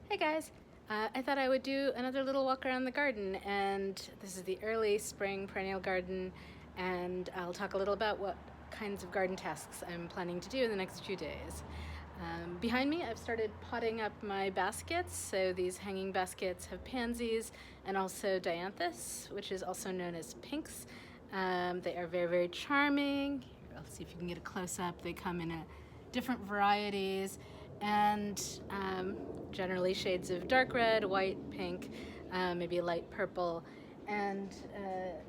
Hey guys, I thought I would do another little walk around the garden, and this is the early spring perennial garden, and I'll talk a little about what kinds of garden tasks I'm planning to do in the next few days. Behind me I've started potting up my baskets, so these hanging baskets have pansies and also dianthus, which is also known as pinks. They are very, very charming. I'll see if you can get a close-up. They come in different varieties and generally shades of dark red, white, pink, maybe a light purple. And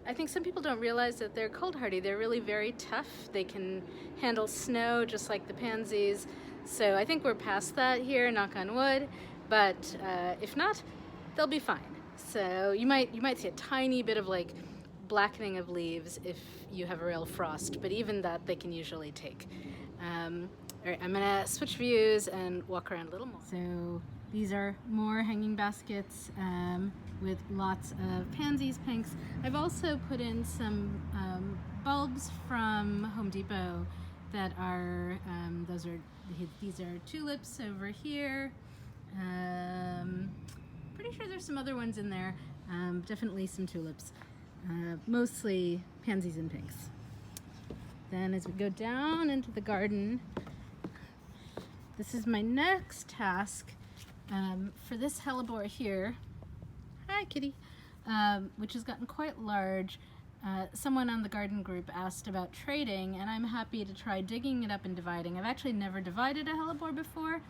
I think some people don't realize that they're cold hardy. They're really very tough. They can handle snow just like the pansies. So I think we're past that here, knock on wood. But if not, they'll be fine. So you might see a tiny bit of like blackening of leaves if you have a real frost, but even that they can usually take. All right, I'm gonna switch views and walk around a little more. So these are more hanging baskets with lots of pansies, pinks. I've also put in some bulbs from Home Depot that are, these are tulips over here. Pretty sure there's some other ones in there. Definitely some tulips. Mostly pansies and pinks. Then as we go down into the garden, this is my next task for this hellebore here. Hi, kitty. Which has gotten quite large. Someone on the garden group asked about trading, and I'm happy to try digging it up and dividing. I've actually never divided a hellebore before,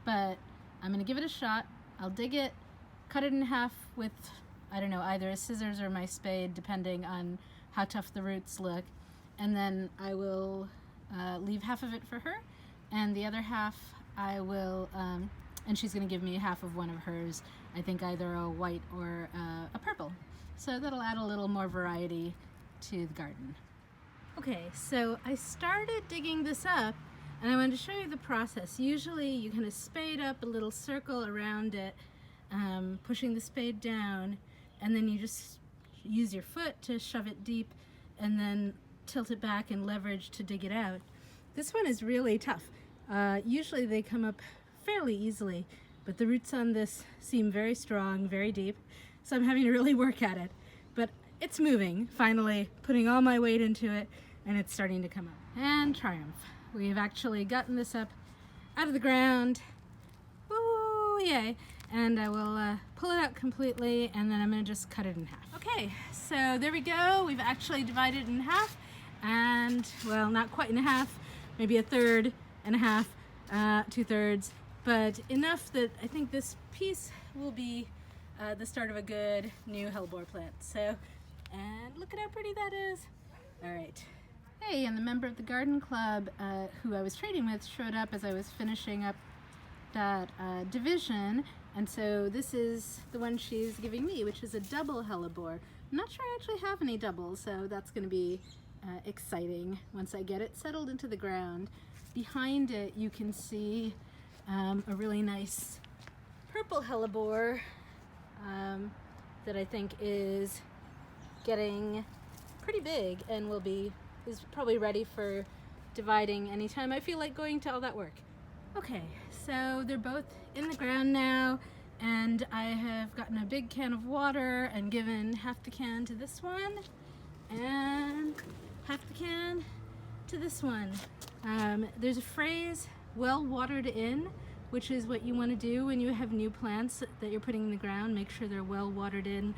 but I'm gonna give it a shot. I'll dig it, cut it in half with, I don't know, either a scissors or my spade, depending on how tough the roots look. And then I will leave half of it for her, and the other half I will, and she's gonna give me half of one of hers, I think either a white or a purple. So that'll add a little more variety to the garden. Okay, so I started digging this up, and I wanted to show you the process. Usually you kind of spade up a little circle around it, pushing the spade down, and then you just use your foot to shove it deep and then tilt it back and leverage to dig it out. This one is really tough. Usually they come up fairly easily, but the roots on this seem very strong, very deep, so I'm having to really work at it. But it's moving, finally, putting all my weight into it, and it's starting to come up. And triumph. We've actually gotten this up out of the ground. Woo, yay. And I will pull it out completely, and then I'm gonna just cut it in half. Okay, so there we go. We've actually divided it in half, and, well, not quite in half, maybe a third and a half, 2/3, but enough that I think this piece will be the start of a good new hellebore plant. So, and look at how pretty that is. All right. Hey, and the member of the garden club who I was trading with showed up as I was finishing up that division, and so this is the one she's giving me, which is a double hellebore. I'm not sure I actually have any doubles, so that's going to be exciting once I get it settled into the ground. Behind it you can see a really nice purple hellebore that I think is getting pretty big and is probably ready for dividing anytime I feel like going to all that work. Okay, so they're both in the ground now, and I have gotten a big can of water and given half the can to this one and half the can to this one. There's a phrase, well watered in, which is what you want to do when you have new plants that you're putting in the ground. Make sure they're well watered in.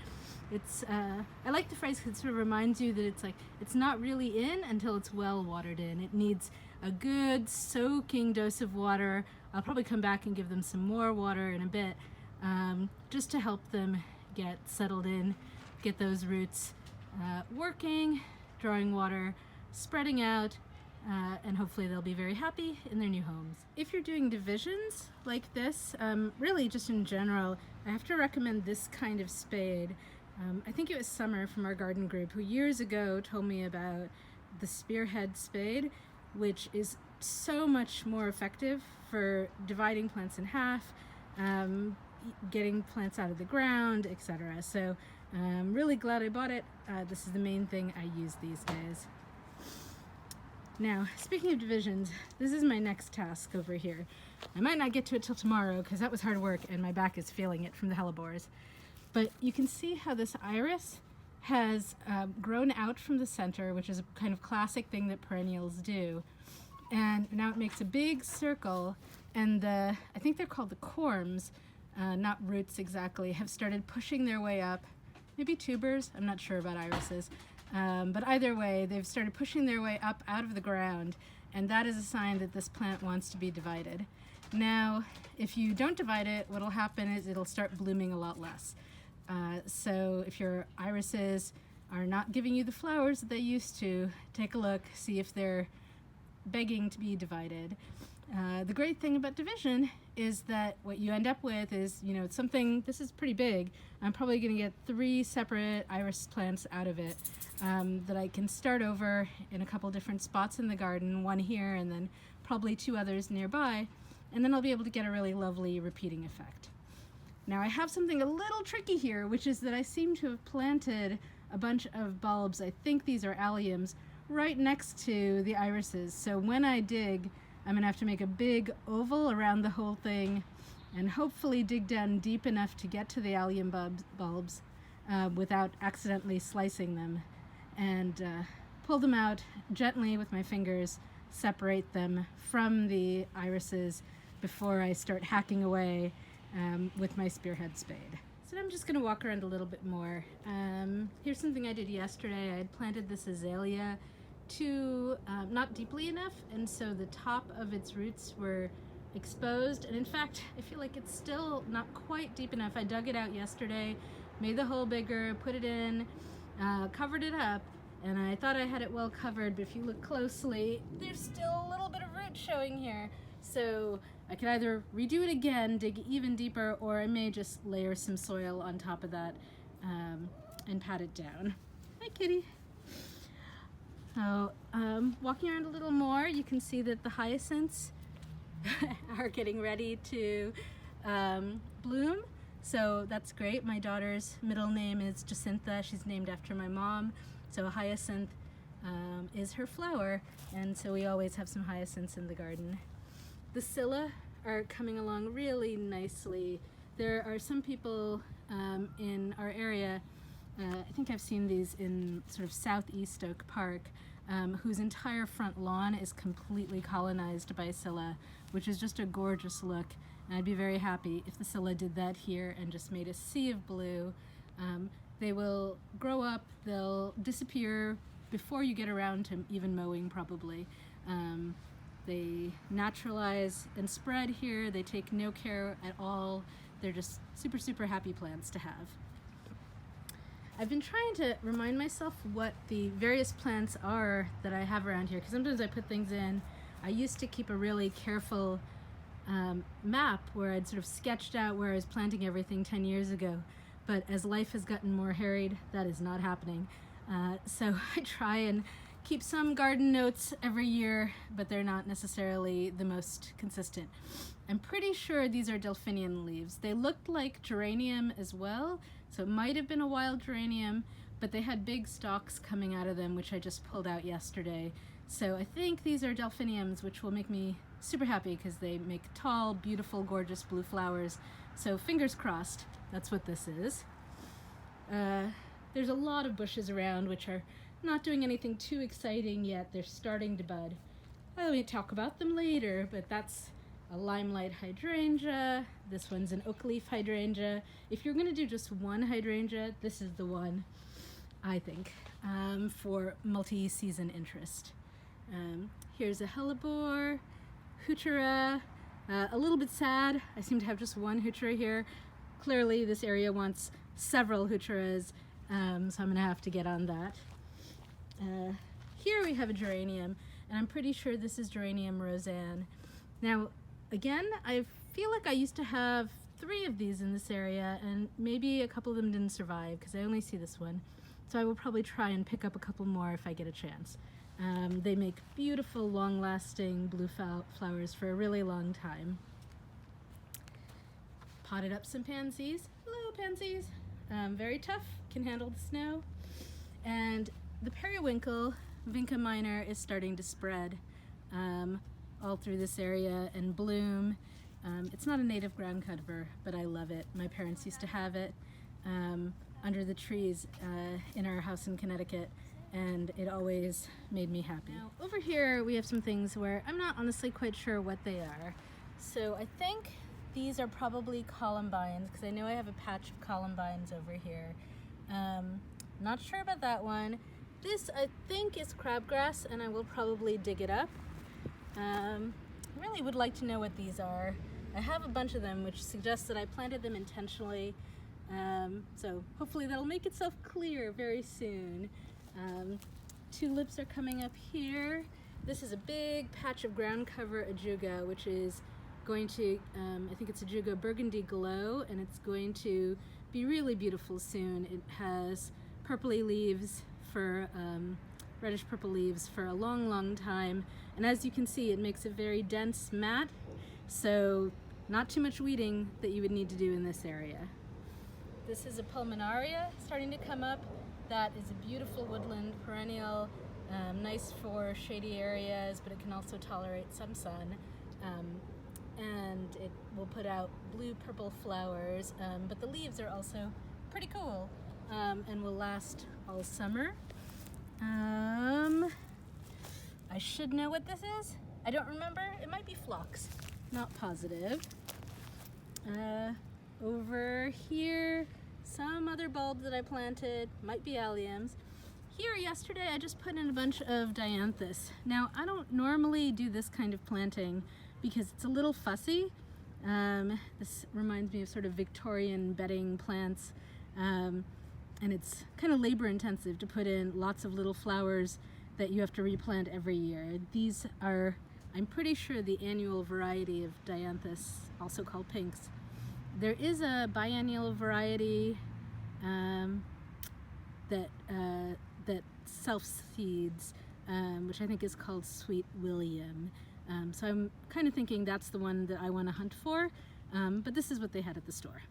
It's I like the phrase because it sort of reminds you that it's not really in until it's well watered in. It needs a good soaking dose of water. I'll probably come back and give them some more water in a bit, just to help them get settled in, get those roots working, drawing water, spreading out, and hopefully they'll be very happy in their new homes. If you're doing divisions like this, really just in general, I have to recommend this kind of spade. I think it was Summer from our garden group who years ago told me about the spearhead spade, which is so much more effective for dividing plants in half, getting plants out of the ground, etc. So I'm really glad I bought it. This is the main thing I use these days. Now, speaking of divisions, this is my next task over here. I might not get to it till tomorrow because that was hard work and my back is feeling it from the hellebores. But you can see how this iris has grown out from the center, which is a kind of classic thing that perennials do. And now it makes a big circle, and I think they're called the corms, not roots exactly, have started pushing their way up. Maybe tubers, I'm not sure about irises. But either way, they've started pushing their way up out of the ground, and that is a sign that this plant wants to be divided. Now, if you don't divide it, what'll happen is it'll start blooming a lot less. So if your irises are not giving you the flowers that they used to, take a look, see if they're begging to be divided. The great thing about division is that what you end up with is, it's something, this is pretty big. I'm probably going to get 3 separate iris plants out of it that I can start over in a couple different spots in the garden, one here and then probably 2 others nearby, and then I'll be able to get a really lovely repeating effect. Now I have something a little tricky here, which is that I seem to have planted a bunch of bulbs, I think these are alliums, right next to the irises. So when I dig, I'm going to have to make a big oval around the whole thing and hopefully dig down deep enough to get to the allium bulbs without accidentally slicing them, and pull them out gently with my fingers, separate them from the irises before I start hacking away with my spearhead spade. So I'm just going to walk around a little bit more. Here's something I did yesterday. I had planted this azalea not deeply enough, and so the top of its roots were exposed, and in fact I feel like it's still not quite deep enough. I dug it out yesterday, made the hole bigger, put it in, covered it up, and I thought I had it well covered, but if you look closely, there's still a little bit of root showing here. So I could either redo it again, dig even deeper, or I may just layer some soil on top of that and pat it down. Hi, kitty. So walking around a little more, you can see that the hyacinths are getting ready to bloom. So that's great. My daughter's middle name is Jacintha. She's named after my mom. So a hyacinth is her flower, and so we always have some hyacinths in the garden. The scilla are coming along really nicely. There are some people in our area, I think I've seen these in sort of southeast Oak Park, whose entire front lawn is completely colonized by scilla, which is just a gorgeous look. And I'd be very happy if the scilla did that here and just made a sea of blue. They will grow up, they'll disappear before you get around to even mowing probably. They naturalize and spread here. They take no care at all. They're just super, super happy plants to have. I've been trying to remind myself what the various plants are that I have around here, because sometimes I put things in. I used to keep a really careful map where I'd sort of sketched out where I was planting everything 10 years ago, but as life has gotten more harried, that is not happening. So I try and keep some garden notes every year, but they're not necessarily the most consistent. I'm pretty sure these are delphinium leaves. They looked like geranium as well, so it might have been a wild geranium, but they had big stalks coming out of them, which I just pulled out yesterday. So I think these are delphiniums, which will make me super happy because they make tall, beautiful, gorgeous blue flowers. So fingers crossed, that's what this is. There's a lot of bushes around which are not doing anything too exciting yet. They're starting to bud. I may talk about them later, but that's a limelight hydrangea. This one's an oak leaf hydrangea. If you're gonna do just one hydrangea, this is the one, I think, for multi-season interest. Here's a hellebore, heuchera, a little bit sad. I seem to have just one heuchera here. Clearly this area wants several heucheras, so I'm gonna have to get on that. Here we have a geranium, and I'm pretty sure this is geranium roseanne. Now, again, I feel like I used to have 3 of these in this area, and maybe a couple of them didn't survive because I only see this one. So I will probably try and pick up a couple more if I get a chance. They make beautiful, long-lasting blue flowers for a really long time. Potted up some pansies. Hello, pansies. Very tough, can handle the snow. And the periwinkle, Vinca minor is starting to spread all through this area and bloom. It's not a native ground cover, but I love it. My parents used to have it under the trees in our house in Connecticut, and it always made me happy. Now, over here we have some things where I'm not honestly quite sure what they are. So I think these are probably columbines, because I know I have a patch of columbines over here. Not sure about that one. This I think is crabgrass, and I will probably dig it up. I really would like to know what these are. I have a bunch of them, which suggests that I planted them intentionally. So hopefully that'll make itself clear very soon. Tulips are coming up here. This is a big patch of ground cover ajuga, which is going to, I think it's ajuga burgundy glow, and it's going to be really beautiful soon. It has purpley leaves for, reddish purple leaves for a long time, and as you can see, it makes a very dense mat, so not too much weeding that you would need to do in this area. This is a pulmonaria starting to come up. That is a beautiful woodland perennial, nice for shady areas, but it can also tolerate some sun. And it will put out blue-purple flowers, but the leaves are also pretty cool and will last all summer. I should know what this is. I don't remember. It might be phlox. Not positive. Over here, some other bulbs that I planted, might be alliums. Here yesterday I just put in a bunch of dianthus. Now I don't normally do this kind of planting because it's a little fussy. This reminds me of sort of Victorian bedding plants, and it's kind of labor intensive to put in lots of little flowers that you have to replant every year. These are, I'm pretty sure, the annual variety of dianthus, also called pinks. There is a biennial variety that self-seeds, which I think is called Sweet William. So I'm kind of thinking that's the one that I want to hunt for, but this is what they had at the store.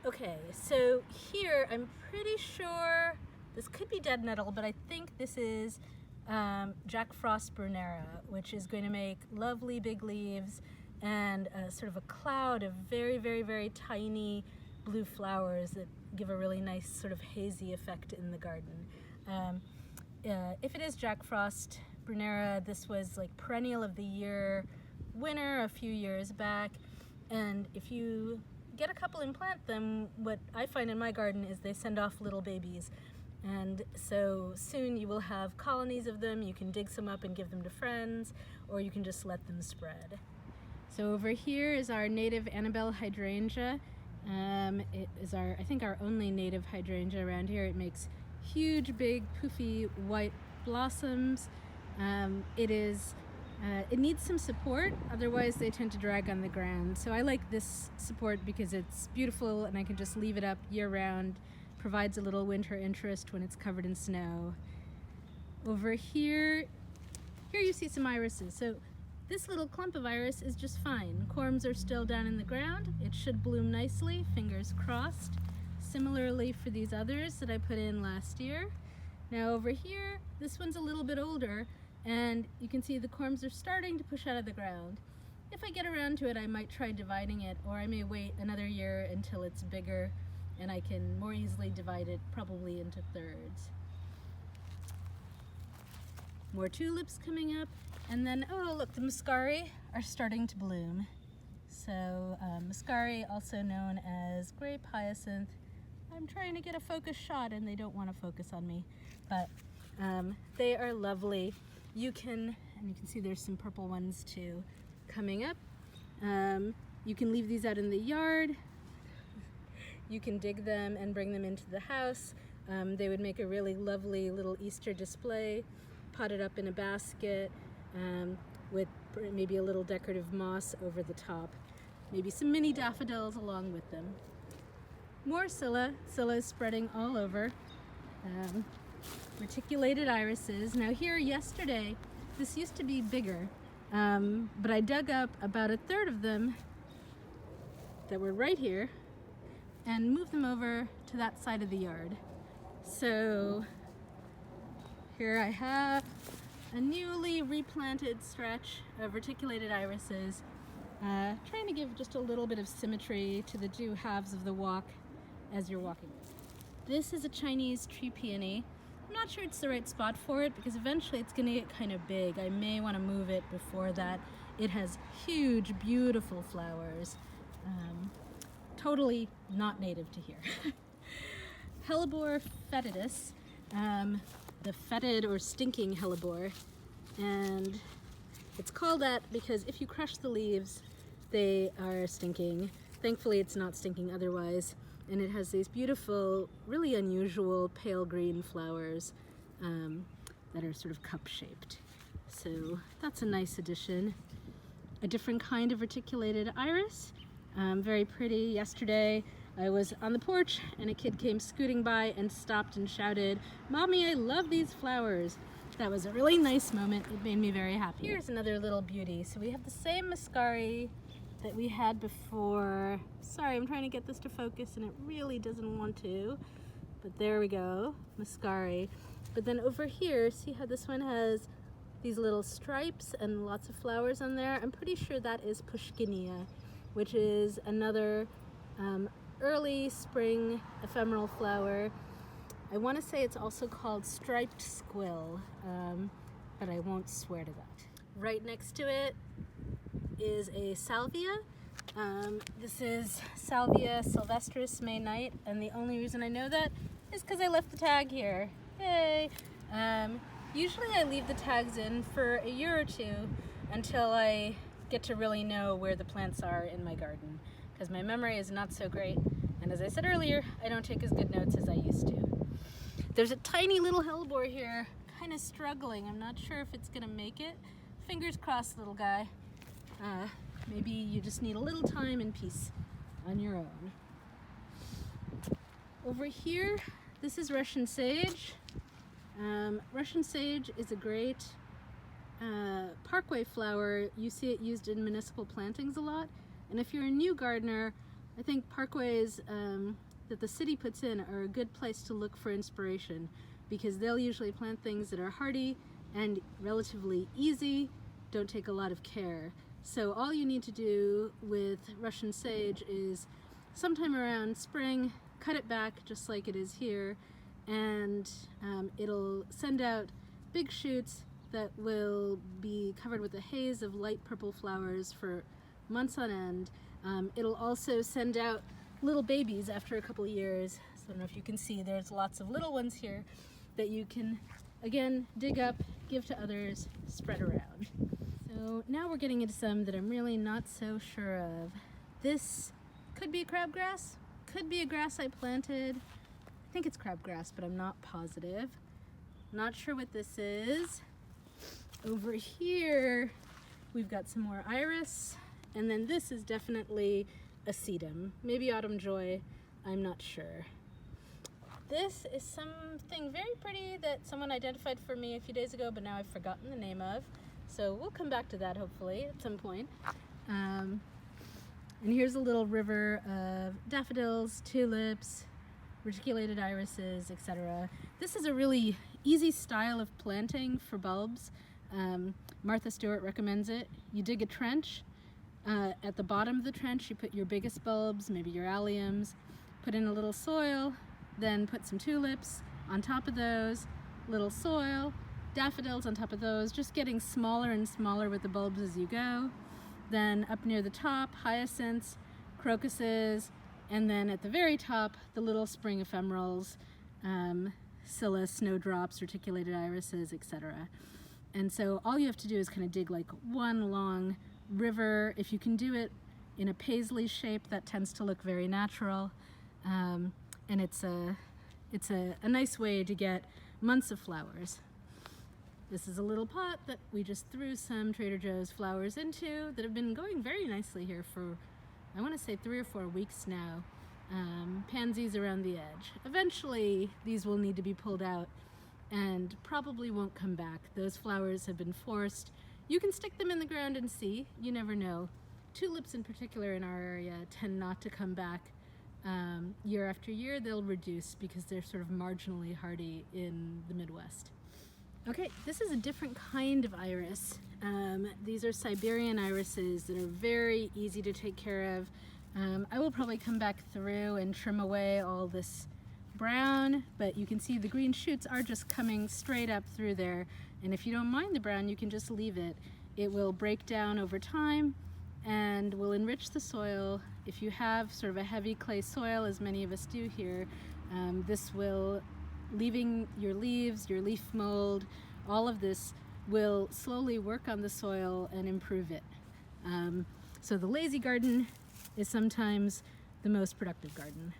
Okay, so here I'm pretty sure this could be dead nettle, but I think this is Jack Frost brunera, which is going to make lovely big leaves and sort of a cloud of very tiny blue flowers that give a really nice sort of hazy effect in the garden. If it is Jack Frost brunera, this was like perennial of the year winner a few years back, and if you get a couple and plant them, what I find in my garden is they send off little babies, and so soon you will have colonies of them. You can dig some up and give them to friends, or you can just let them spread. So over here is our native Annabelle hydrangea. It is I think our only native hydrangea around here. It makes huge, big, poofy white blossoms. It needs some support, otherwise they tend to drag on the ground. So I like this support because it's beautiful and I can just leave it up year-round. Provides a little winter interest when it's covered in snow. Over here you see some irises. So this little clump of iris is just fine. Corms are still down in the ground. It should bloom nicely, fingers crossed. Similarly for these others that I put in last year. Now over here, this one's a little bit older, and you can see the corms are starting to push out of the ground. If I get around to it, I might try dividing it, or I may wait another year until it's bigger and I can more easily divide it, probably into thirds. More tulips coming up, and then, oh look, the muscari are starting to bloom. So muscari, also known as grape hyacinth. I'm trying to get a focus shot and they don't want to focus on me, but they are lovely. You can see there's some purple ones too coming up. You can leave these out in the yard. You can dig them and bring them into the house. They would make a really lovely little Easter display, potted up in a basket with maybe a little decorative moss over the top. Maybe some mini daffodils along with them. More scilla. Scilla is spreading all over. Reticulated irises. Now here yesterday, this used to be bigger, but I dug up about a third of them that were right here and moved them over to that side of the yard. So Here I have a newly replanted stretch of reticulated irises, trying to give just a little bit of symmetry to the two halves of the walk as you're walking. This is a Chinese tree peony. I'm not sure it's the right spot for it because eventually it's going to get kind of big. I may want to move it before that. It has huge, beautiful flowers. Totally not native to here. Hellebore fetidus, the fetid or stinking hellebore, and it's called that because if you crush the leaves, they are stinking. Thankfully, it's not stinking otherwise, and it has these beautiful, really unusual pale green flowers that are sort of cup-shaped. So that's a nice addition. A different kind of reticulated iris, very pretty. Yesterday, I was on the porch and a kid came scooting by and stopped and shouted, "Mommy, I love these flowers." That was a really nice moment. It made me very happy. Here's another little beauty. So we have the same muscari that we had before. Sorry, I'm trying to get this to focus and it really doesn't want to. But there we go, muscari. But then over here, see how this one has these little stripes and lots of flowers on there? I'm pretty sure that is Pushkinia, which is another early spring ephemeral flower. I want to say it's also called striped squill, but I won't swear to that. Right next to it is a salvia. This is Salvia sylvestris May Night, and the only reason I know that is because I left the tag here. Yay! Usually I leave the tags in for a year or two until I get to really know where the plants are in my garden, because my memory is not so great, and as I said earlier, I don't take as good notes as I used to. There's a tiny little hellebore here, kind of struggling. I'm not sure if it's gonna make it. Fingers crossed, little guy. Maybe you just need a little time and peace on your own. Over here, this is Russian sage. Russian sage is a great parkway flower. You see it used in municipal plantings a lot. And if you're a new gardener, I think parkways that the city puts in are a good place to look for inspiration, because they'll usually plant things that are hardy and relatively easy, don't take a lot of care. So all you need to do with Russian sage is sometime around spring, cut it back just like it is here, and it'll send out big shoots that will be covered with a haze of light purple flowers for months on end. It'll also send out little babies after a couple of years. So I don't know if you can see, there's lots of little ones here that you can, again, dig up, give to others, spread around. So now we're getting into some that I'm really not so sure of. This could be crabgrass, could be a grass I planted. I think it's crabgrass, but I'm not positive. Not sure what this is. Over here, we've got some more iris, and then this is definitely a sedum, maybe autumn joy, I'm not sure. This is something very pretty that someone identified for me a few days ago, but now I've forgotten the name of. So we'll come back to that hopefully at some point. And here's a little river of daffodils, tulips, reticulated irises, etc. This is a really easy style of planting for bulbs. Martha Stewart recommends it. You dig a trench. At the bottom of the trench, you put your biggest bulbs, maybe your alliums, put in a little soil, then put some tulips on top of those, little soil, daffodils on top of those, just getting smaller and smaller with the bulbs as you go. Then up near the top, hyacinths, crocuses, and then at the very top, the little spring ephemerals, scilla, snowdrops, reticulated irises, etc. And so all you have to do is kind of dig like one long river. If you can do it in a paisley shape, that tends to look very natural, and it's a nice way to get months of flowers. This is a little pot that we just threw some Trader Joe's flowers into that have been going very nicely here for, I want to say 3 or 4 weeks now. Pansies around the edge. Eventually these will need to be pulled out and probably won't come back. Those flowers have been forced. You can stick them in the ground and see, you never know. Tulips in particular in our area tend not to come back. Year after year they'll reduce because they're sort of marginally hardy in the Midwest. Okay, this is a different kind of iris. These are Siberian irises that are very easy to take care of. I will probably come back through and trim away all this brown, but you can see the green shoots are just coming straight up through there. And if you don't mind the brown, you can just leave it. It will break down over time and will enrich the soil. If you have sort of a heavy clay soil, as many of us do here, this will, leaving your leaves, your leaf mold, all of this will slowly work on the soil and improve it. So the lazy garden is sometimes the most productive garden.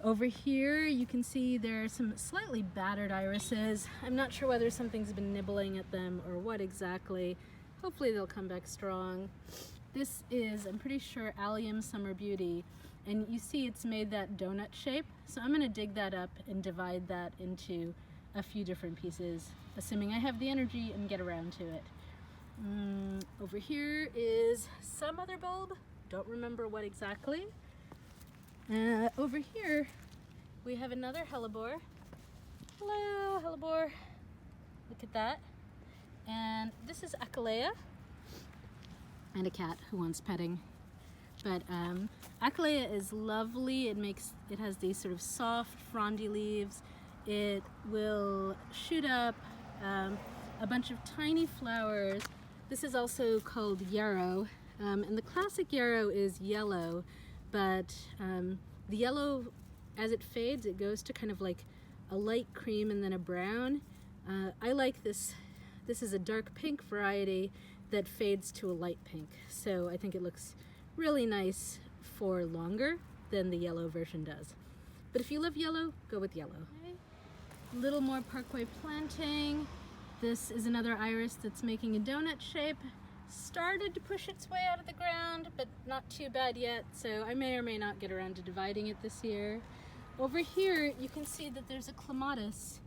Over here you can see there are some slightly battered irises. I'm not sure whether something's been nibbling at them or what exactly. Hopefully they'll come back strong. This is, I'm pretty sure, Allium Summer Beauty, and you see it's made that donut shape. So I'm gonna dig that up and divide that into a few different pieces, assuming I have the energy and get around to it. Over here is some other bulb, don't remember what exactly. Over here we have another hellebore. Hello, hellebore. Look at that. And this is Achillea, and a cat who wants petting. But Achillea is lovely. It has these sort of soft, frondy leaves. It will shoot up a bunch of tiny flowers. This is also called yarrow, and the classic yarrow is yellow, but the yellow, as it fades, it goes to kind of like a light cream and then a brown. I like this. This is a dark pink variety that fades to a light pink, so I think it looks really nice for longer than the yellow version does. But if you love yellow, go with yellow. Okay. A little more Parkway planting. This is another iris that's making a donut shape. Started to push its way out of the ground, but not too bad yet, so I may or may not get around to dividing it this year. Over here you can see that there's a clematis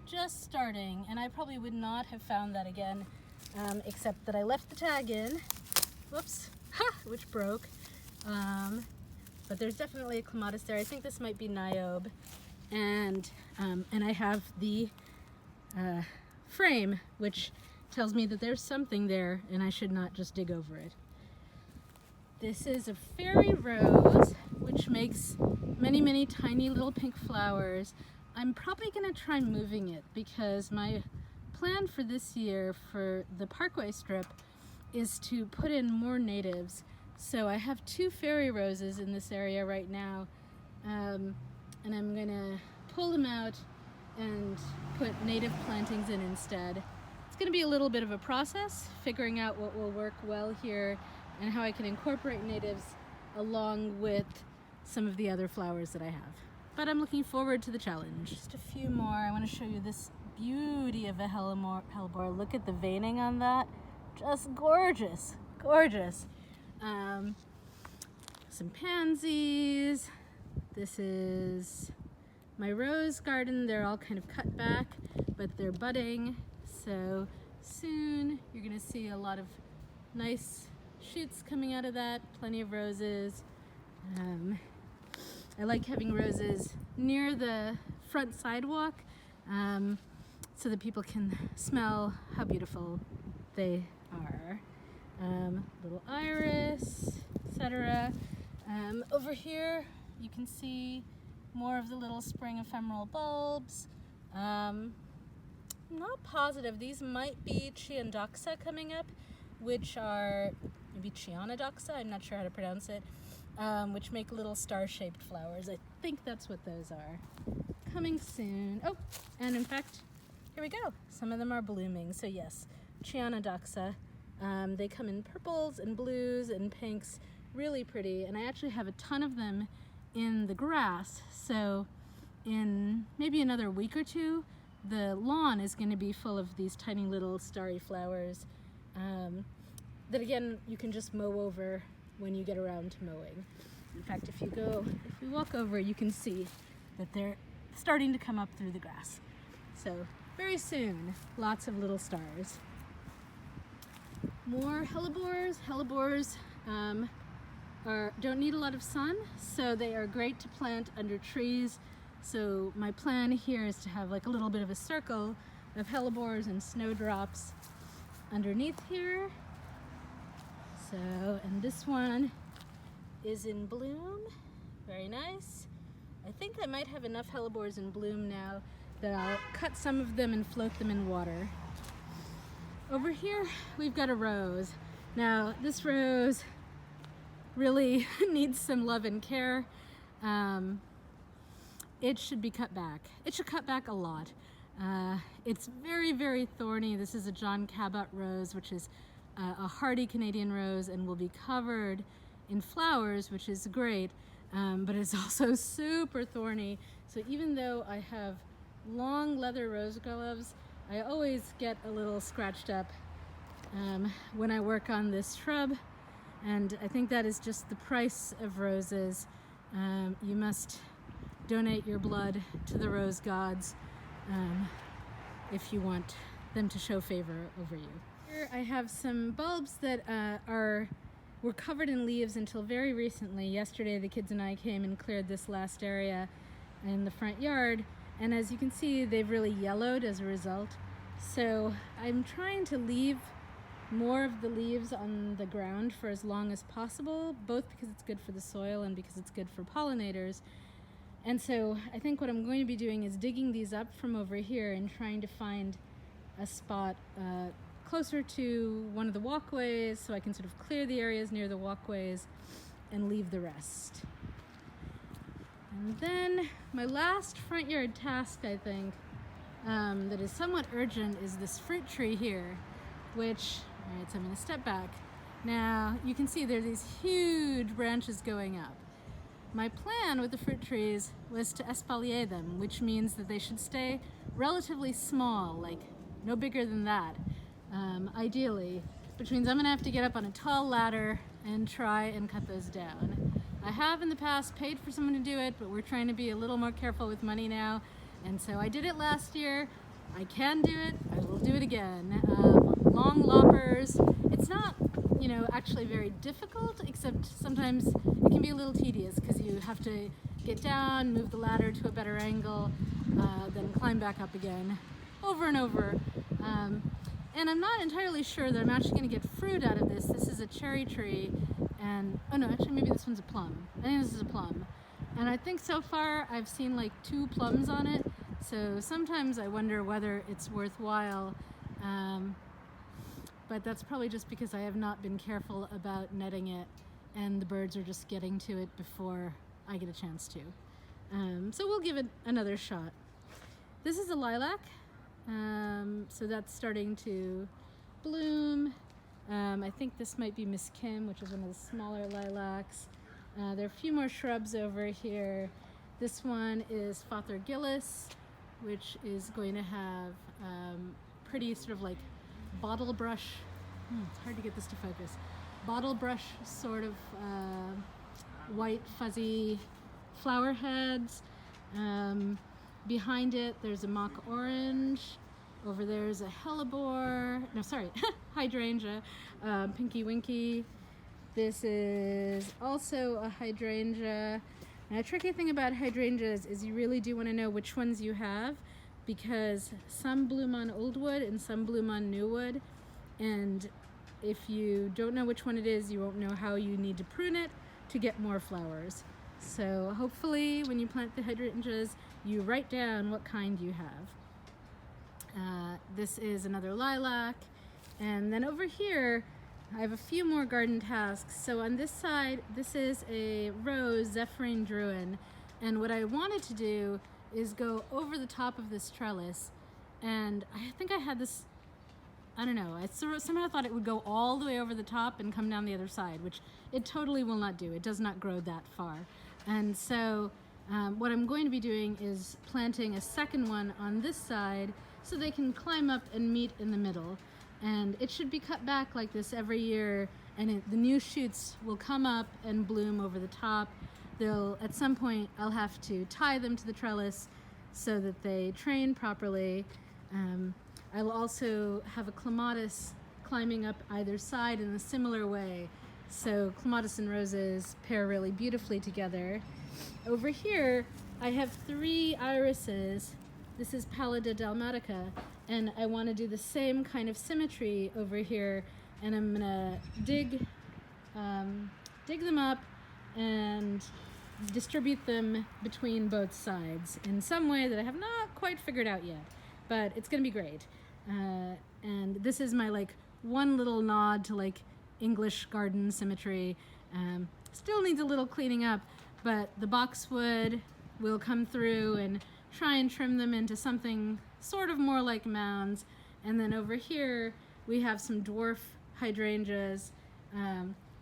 just starting, and I probably would not have found that again, except that I left the tag in, whoops, which broke, but there's definitely a clematis there. I think this might be niobe, and I have the frame, which tells me that there's something there and I should not just dig over it. This is a fairy rose, which makes many, many tiny little pink flowers. I'm probably gonna try moving it because my plan for this year for the Parkway strip is to put in more natives. So I have 2 fairy roses in this area right now, and I'm gonna pull them out and put native plantings in instead. It's gonna be a little bit of a process, figuring out what will work well here and how I can incorporate natives along with some of the other flowers that I have. But I'm looking forward to the challenge. Just a few more. I want to show you this beauty of a hellebore. Look at the veining on that. Just gorgeous, gorgeous. Some pansies. This is my rose garden. They're all kind of cut back, but they're budding. So soon you're gonna see a lot of nice shoots coming out of that, plenty of roses. I like having roses near the front sidewalk so that people can smell how beautiful they are. Little iris, etc. Over here you can see more of the little spring ephemeral bulbs. I'm not positive. These might be Chiandoxa coming up, which are maybe Chianadoxa, I'm not sure how to pronounce it, which make little star-shaped flowers. I think that's what those are. Coming soon. Oh, and in fact, here we go. Some of them are blooming. So yes, Chianadoxa. They come in purples and blues and pinks, really pretty. And I actually have a ton of them in the grass. So in maybe another week or two, the lawn is going to be full of these tiny little starry flowers that again you can just mow over when you get around to mowing. In fact, if we walk over, you can see that they're starting to come up through the grass. So very soon, lots of little stars. More hellebores. Hellebores don't need a lot of sun, so they are great to plant under trees. So my plan here is to have like a little bit of a circle of hellebores and snowdrops underneath here. So, and this one is in bloom, very nice. I think I might have enough hellebores in bloom now that I'll cut some of them and float them in water. Over here, we've got a rose. Now, this rose really needs some love and care. It should be cut back. It should cut back a lot. It's very, very thorny. This is a John Cabot rose, which is a hardy Canadian rose and will be covered in flowers, which is great, but it's also super thorny. So even though I have long leather rose gloves, I always get a little scratched up when I work on this shrub, and I think that is just the price of roses. You must donate your blood to the rose gods if you want them to show favor over you. Here I have some bulbs that were covered in leaves until very recently. Yesterday the kids and I came and cleared this last area in the front yard, and as you can see, they've really yellowed as a result. So I'm trying to leave more of the leaves on the ground for as long as possible, both because it's good for the soil and because it's good for pollinators. And so I think what I'm going to be doing is digging these up from over here and trying to find a spot closer to one of the walkways so I can sort of clear the areas near the walkways and leave the rest. And then my last front yard task, I think, that is somewhat urgent is this fruit tree here, which, all right, so I'm going to step back. Now you can see there are these huge branches going up. My plan with the fruit trees was to espalier them, which means that they should stay relatively small, like no bigger than that, ideally, which means I'm going to have to get up on a tall ladder and try and cut those down. I have in the past paid for someone to do it, but we're trying to be a little more careful with money now, and so I did it last year. I can do it. I will do it again. Long loppers. It's not, actually very difficult, except sometimes it can be a little tedious because you have to get down, move the ladder to a better angle, then climb back up again, over and over. And I'm not entirely sure that I'm actually going to get fruit out of this. This is a cherry tree, and oh no, actually maybe this one's a plum. I think this is a plum. And I think so far I've seen like 2 plums on it, so sometimes I wonder whether it's worthwhile. But that's probably just because I have not been careful about netting it, and the birds are just getting to it before I get a chance to. So we'll give it another shot. This is a lilac, so that's starting to bloom. I think this might be Miss Kim, which is one of the smaller lilacs. There are a few more shrubs over here. This one is Fothergillus, which is going to have pretty sort of like bottle brush, it's hard to get this to focus, bottle brush sort of white fuzzy flower heads. Behind it there's a mock orange. Over there's a hellebore, no sorry, hydrangea, Pinky Winky. This is also a hydrangea. Now, a tricky thing about hydrangeas is you really do want to know which ones you have, because some bloom on old wood and some bloom on new wood, and if you don't know which one it is, you won't know how you need to prune it to get more flowers. So hopefully when you plant the hydrangeas, you write down what kind you have. This is another lilac, and then over here I have a few more garden tasks. So on this side, this is a rose, Zephyrine Druin, and what I wanted to do is go over the top of this trellis, and I think I had this, I don't know, I somehow thought it would go all the way over the top and come down the other side, which it totally will not do. It does not grow that far. And so what I'm going to be doing is planting a second one on this side so they can climb up and meet in the middle. And it should be cut back like this every year, and the new shoots will come up and bloom over the top. At some point, I'll have to tie them to the trellis so that they train properly. I'll also have a clematis climbing up either side in a similar way. So clematis and roses pair really beautifully together. Over here, I have 3 irises. This is Pallida dalmatica, and I want to do the same kind of symmetry over here, and I'm gonna dig them up and distribute them between both sides in some way that I have not quite figured out yet, but it's gonna be great. And this is my like one little nod to like English garden symmetry. Still needs a little cleaning up, but the boxwood will come through and try and trim them into something sort of more like mounds. And then over here we have some dwarf hydrangeas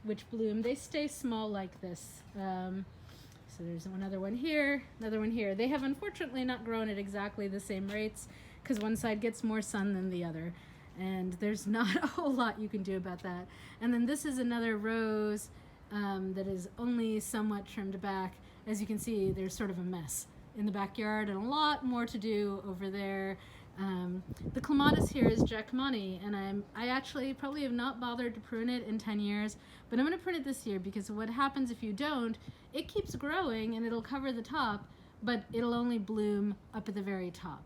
which bloom. They stay small like this. So there's another one here, another one here. They have unfortunately not grown at exactly the same rates because one side gets more sun than the other, and there's not a whole lot you can do about that. And then this is another rose that is only somewhat trimmed back. As you can see, there's sort of a mess in the backyard and a lot more to do over there. The clematis here is Jackmani, and I actually probably have not bothered to prune it in 10 years, but I'm going to prune it this year because what happens if you don't, it keeps growing and it'll cover the top, but it'll only bloom up at the very top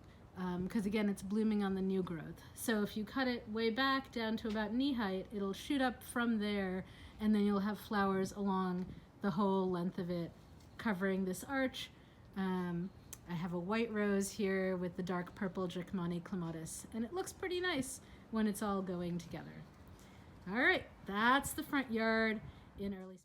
because again it's blooming on the new growth. So if you cut it way back down to about knee height, it'll shoot up from there, and then you'll have flowers along the whole length of it covering this arch. I have a white rose here with the dark purple Jackmani clematis, and it looks pretty nice when it's all going together. All right, that's the front yard in early spring.